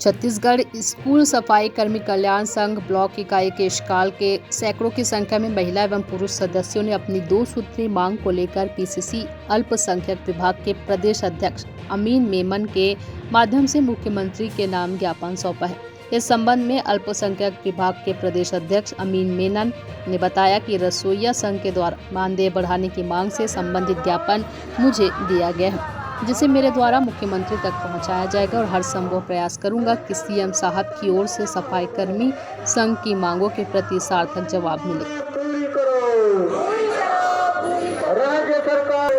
Chhattisgarh school सफाई कर्मी कल्याण संघ ब्लॉक इकाई केशकाल के सैकड़ों की संख्या में महिला एवं पुरुष सदस्यों ने अपनी 2 सूत्री मांग को लेकर पीसीसी अल्पसंख्यक विभाग के प्रदेश अध्यक्ष अमीन मेमन के माध्यम से मुख्यमंत्री के नाम ज्ञापन सौंपा है। इस संबंध में अल्पसंख्यक विभाग के प्रदेश अध्यक्ष अमीन मेनन ने बताया कि रसोइया संघ के द्वारा मानदेय बढ़ाने की मांग से संबंधित ज्ञापन मुझे दिया गया है, जिसे मेरे द्वारा मुख्यमंत्री तक पहुंचाया जाएगा और हर संभव प्रयास करूंगा कि सीएम साहब की ओर से सफाई कर्मी संघ की मांगों के प्रति सार्थक जवाब मिले। राज्य सरकार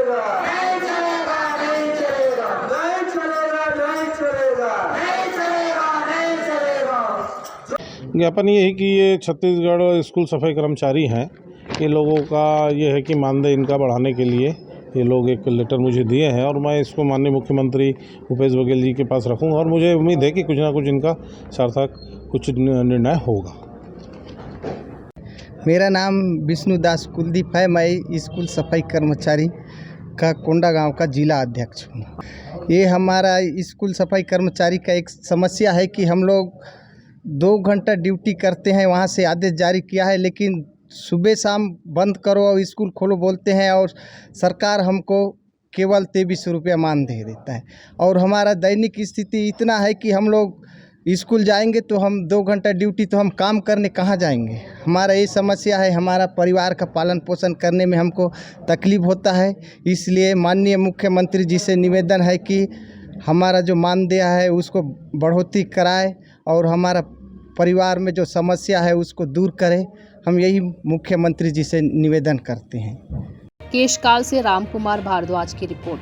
ज्ञापन ये है कि ये छत्तीसगढ़ स्कूल सफाई कर्मचारी हैं, ये लोगों का ये है कि मानदेय इनका बढ़ाने के लिए ये लोग एक लेटर मुझे दिए हैं और मैं इसको माननीय मुख्यमंत्री भूपेश बघेल जी के पास रखूँगा और मुझे उम्मीद है कि कुछ ना कुछ इनका सार्थक कुछ निर्णय होगा। मेरा नाम विष्णुदास कुलदीप है। मैं स्कूल सफाई कर्मचारी का कोंडागांव का जिला अध्यक्ष हूँ। ये हमारा स्कूल सफाई कर्मचारी का एक समस्या है कि हम लोग 2 घंटा ड्यूटी करते हैं, वहाँ से आदेश जारी किया है, लेकिन सुबह शाम बंद करो और स्कूल खोलो बोलते हैं और सरकार हमको केवल 23 रुपया मानदेय देता है। और हमारा दैनिक स्थिति इतना है कि हम लोग स्कूल जाएंगे तो हम 2 घंटा ड्यूटी, तो हम काम करने कहाँ जाएंगे। हमारा ये समस्या है, हमारा परिवार का पालन पोषण करने में हमको तकलीफ़ होता है। इसलिए माननीय मुख्यमंत्री जी से निवेदन है कि हमारा जो मानदेय है उसको बढ़ोतरी कराए और हमारा परिवार में जो समस्या है उसको दूर करें। हम यही मुख्यमंत्री जी से निवेदन करते हैं। केशकाल से रामकुमार भारद्वाज की रिपोर्ट।